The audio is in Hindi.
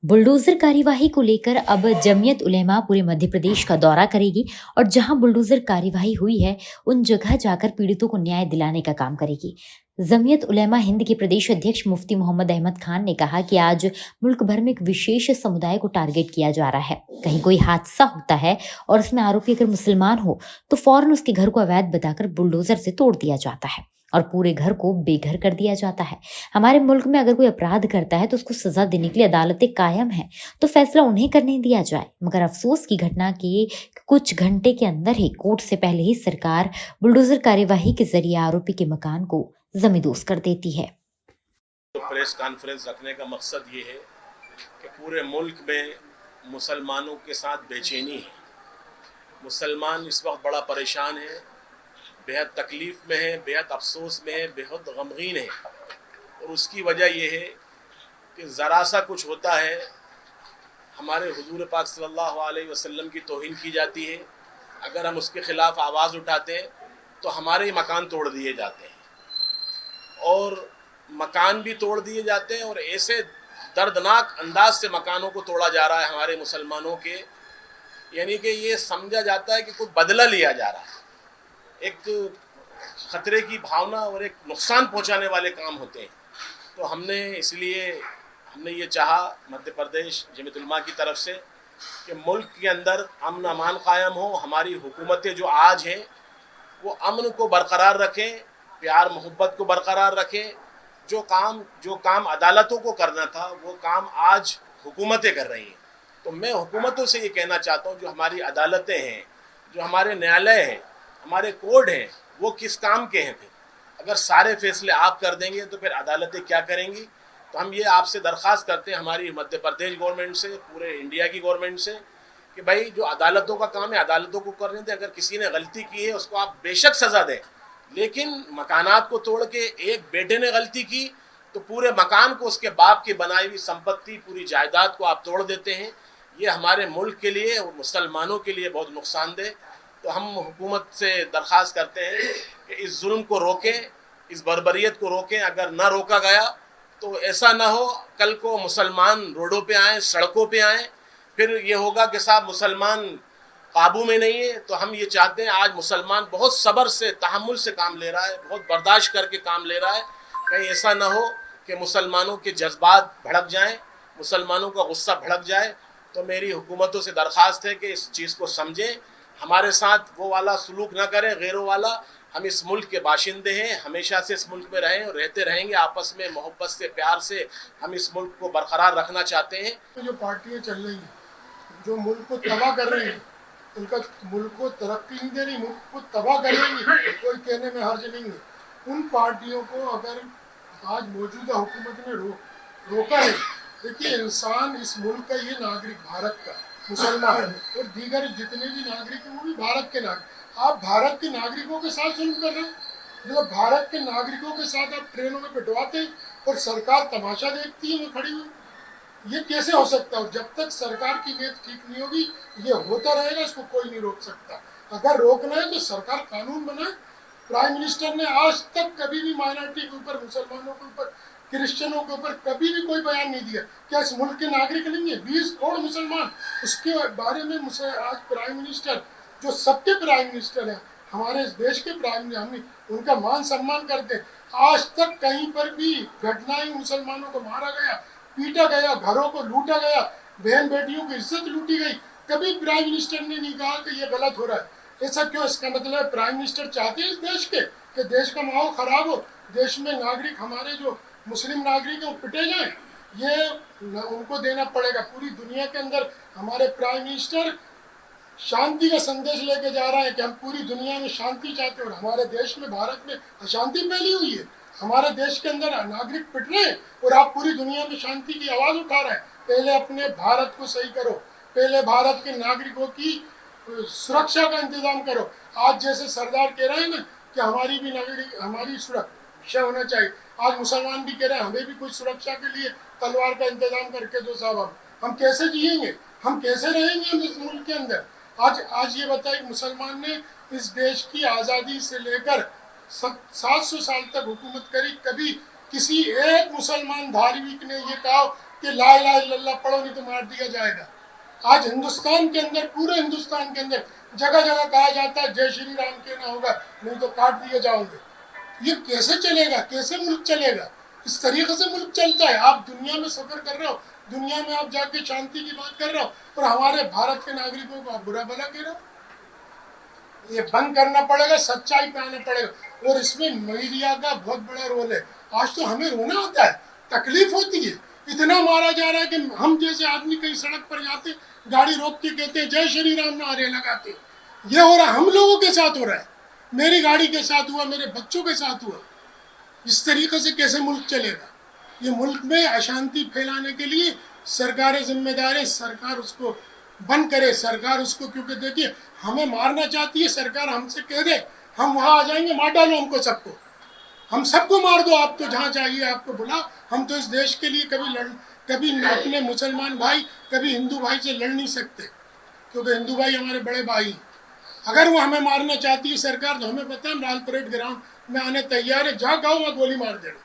बुलडोजर कार्यवाही को लेकर अब जमीयत उलेमा पूरे मध्य प्रदेश का दौरा करेगी और जहां बुलडोजर कार्यवाही हुई है उन जगह जाकर पीड़ितों को न्याय दिलाने का काम करेगी। जमीयत उलेमा हिंद के प्रदेश अध्यक्ष मुफ्ती मोहम्मद अहमद खान ने कहा कि आज मुल्क भर में एक विशेष समुदाय को टारगेट किया जा रहा है। कहीं कोई हादसा होता है और उसमें आरोपी अगर मुसलमान हो तो फौरन उसके घर को अवैध बताकर बुलडोजर से तोड़ दिया जाता है और पूरे घर को बेघर कर दिया जाता है। हमारे मुल्क में अगर कोई अपराध करता है तो उसको सजा देने के लिए अदालतें कायम है, तो फैसला उन्हें करने दिया जाए। मगर अफसोस की घटना की कुछ घंटे के अंदर ही कोर्ट से पहले ही सरकार बुलडोजर कार्यवाही के जरिए आरोपी के मकान को जमींदोज कर देती है। तो प्रेस कॉन्फ्रेंस रखने का मकसद ये है कि पूरे मुल्क में मुसलमानों के साथ बेचैनी है। मुसलमान इस वक्त बड़ा परेशान है, बेहद तकलीफ़ में है, बेहद अफसोस में है, बेहद गमगीन है। और उसकी वजह यह है कि ज़रा सा कुछ होता है हमारे हुजूर पाक सल्लल्लाहु अलैहि वसल्लम की तौहीन की जाती है। अगर हम उसके ख़िलाफ़ आवाज़ उठाते हैं तो हमारे मकान तोड़ दिए जाते हैं और मकान भी तोड़ दिए जाते हैं और ऐसे दर्दनाक अंदाज से मकानों को तोड़ा जा रहा है हमारे मुसलमानों के, यानी कि ये समझा जाता है कि कुछ बदला लिया जा रहा है। एक ख़तरे की भावना और एक नुकसान पहुंचाने वाले काम होते हैं। तो हमने ये चाहा मध्य प्रदेश जमीयत उलमा की तरफ से कि मुल्क के अंदर अमन अमान कायम हो। हमारी हुकूमतें जो आज हैं वो अमन को बरकरार रखें, प्यार मोहब्बत को बरकरार रखें। जो काम अदालतों को करना था वो काम आज हुकूमतें कर रही हैं। तो मैं हुकूमतों से ये कहना चाहता हूँ, जो हमारी अदालतें हैं, जो हमारे न्यायालय हैं, हमारे कोर्ट हैं, वो किस काम के हैं? फिर अगर सारे फैसले आप कर देंगे तो फिर अदालतें क्या करेंगी? तो हम ये आपसे दरख्वास्त करते हैं, हमारी मध्य प्रदेश गवर्नमेंट से, पूरे इंडिया की गवर्नमेंट से, कि भाई जो अदालतों का काम है अदालतों को करने दें। अगर किसी ने गलती की है उसको आप बेशक सज़ा दें, लेकिन मकानात को तोड़ के एक बेटे ने गलती की तो पूरे मकान को, उसके बाप की बनाई हुई संपत्ति, पूरी जायदाद को आप तोड़ देते हैं। ये हमारे मुल्क के लिए और मुसलमानों के लिए बहुत नुकसानदेह। तो हम हुकूमत से दरख्वास्त करते हैं कि इस जुल्म को रोकें, इस बर्बरियत को रोकें। अगर ना रोका गया तो ऐसा ना हो कल को मुसलमान रोडों पे आएँ, सड़कों पे आएँ, फिर ये होगा कि साहब मुसलमान काबू में नहीं है। तो हम ये चाहते हैं, आज मुसलमान बहुत सब्र से, तहम्मुल से काम ले रहा है, बहुत बर्दाश्त करके काम ले रहा है। कहीं ऐसा ना हो कि मुसलमानों के जज्बात भड़क जाएं, मुसलमानों का गुस्सा भड़क जाए। तो मेरी हुकूमतों से दरख्वास्त है कि इस चीज़ को समझें, हमारे साथ वो वाला सलूक ना करें, गैरों वाला। हम इस मुल्क के बाशिंदे हैं, हमेशा से इस मुल्क में रहें और रहते रहेंगे। आपस में मोहब्बत से, प्यार से हम इस मुल्क को बरकरार रखना चाहते हैं। जो पार्टियां चल रही हैं, जो मुल्क को तबाह कर रही हैं, उनका मुल्क को तरक्की नहीं दे रही, मुल्क को तबाह कर रही है, कोई कहने में हर्ज नहीं है। उन पार्टियों को अगर आज मौजूदा हुकूमत ने रोका है। देखिए, इंसान इस मुल्क का, ये नागरिक भारत का, मुसलमान और दीगर जितने भी नागरिक हैं वो भी भारत के नागरिक। आप भारत के नागरिकों के साथ जुल्म कर रहे हैं। जब भारत के नागरिकों के साथ आप ट्रेनों में बिठवाते हैं और सरकार तमाशा देखती है वो खड़ी हुई, ये कैसे हो सकता है? और जब तक सरकार की नीयत ठीक नहीं होगी ये होता रहेगा, इसको कोई नहीं रोक सकता। अगर रोकना है तो सरकार कानून बनाए। प्राइम मिनिस्टर ने आज तक कभी भी माइनॉरिटी के ऊपर, मुसलमानों के ऊपर, क्रिश्चियनों के ऊपर कभी भी कोई बयान नहीं दिया। क्या इस मुल्क के नागरिक नहीं है? 20 करोड़ मुसलमान, उसके बारे में मुझे आज प्राइम मिनिस्टर, जो सबके प्राइम मिनिस्टर हैं, हमारे इस देश के प्राइम मिनिस्टर, हम उनका मान सम्मान करते हैं। आज तक कहीं पर भी घटनाएं, मुसलमानों को मारा गया, पीटा गया, घरों को लूटा गया, बहन बेटियों की इज्जत लूटी गई, कभी प्राइम मिनिस्टर ने नहीं कहा कि ये गलत हो रहा है। ऐसा क्यों? इसका मतलब प्राइम मिनिस्टर चाहते हैं इस देश के कि देश का माहौल खराब हो, देश में नागरिक, हमारे जो मुस्लिम नागरिक हैं वो पिटे जाएं। ये उनको देना पड़ेगा। पूरी दुनिया के अंदर हमारे प्राइम मिनिस्टर शांति का संदेश लेके जा रहा है कि हम पूरी दुनिया में शांति चाहते हैं, और हमारे देश में, भारत में अशांति फैली हुई है। हमारे देश के अंदर नागरिक पिट रहे हैं और आप पूरी दुनिया में शांति की आवाज़ उठा रहे हैं। पहले अपने भारत को सही करो, पहले भारत के नागरिकों की सुरक्षा का इंतजाम करो। आज जैसे सरदार कह रहे हैं ना कि हमारी भी नागरिक, हमारी सुरक्षा होना चाहिए, आज मुसलमान भी कह रहे हैं हमें भी कुछ सुरक्षा के लिए तलवार का इंतजाम करके दो साहब। हम कैसे जिएंगे, हम कैसे रहेंगे हम इस मुल्क के अंदर? आज ये बताइए, मुसलमान ने इस देश की आज़ादी से लेकर 700 साल तक हुकूमत करी, कभी किसी एक मुसलमान धार्मिक ने ये कहा कि ला इलाहा इल्लल्लाह पढ़ो नहीं तो मार दिया जाएगा। आज हिंदुस्तान के अंदर, पूरे हिंदुस्तान के अंदर जगह जगह कहा जाता है जय श्री राम के ना होगा नहीं तो काट दिए जाओगे। ये कैसे चलेगा? कैसे मुल्क चलेगा? इस तरीके से मुल्क चलता है? आप दुनिया में सफर कर रहे हो, दुनिया में आप जाके शांति की बात कर रहे हो और हमारे भारत के नागरिकों को आप बुरा भला कह रहे हो। ये बंद करना पड़ेगा, सच्चाई पे आना पड़ेगा और इसमें मीडिया का बहुत बड़ा रोल है। आज तो हमें रोना आता है, तकलीफ होती है, इतना मारा जा रहा है कि हम जैसे आदमी कहीं सड़क पर जाते गाड़ी रोक के कहते हैं जय श्री राम नारे लगाते। ये हो रहा हम लोगों के साथ हो रहा है, मेरी गाड़ी के साथ हुआ, मेरे बच्चों के साथ हुआ। इस तरीके से कैसे मुल्क चलेगा? ये मुल्क में अशांति फैलाने के लिए सरकारें जिम्मेदार है, सरकार उसको बंद करे, सरकार उसको, क्योंकि देखिए हमें मारना चाहती है सरकार, हमसे कह दे हम वहाँ आ जाएंगे, मार डालो हमको सबको, हम सबको मार दो, आप तो जहाँ चाहिए आपको बुला। हम तो इस देश के लिए कभी अपने मुसलमान भाई, कभी हिंदू भाई से लड़ नहीं सकते, क्योंकि हिंदू भाई हमारे बड़े भाई हैं। अगर वो हमें मारना चाहती है सरकार तो हमें पता है हम लाल परेड ग्राउंड में आने तैयार है, जहाँ गाँव वहाँ गोली मार देना।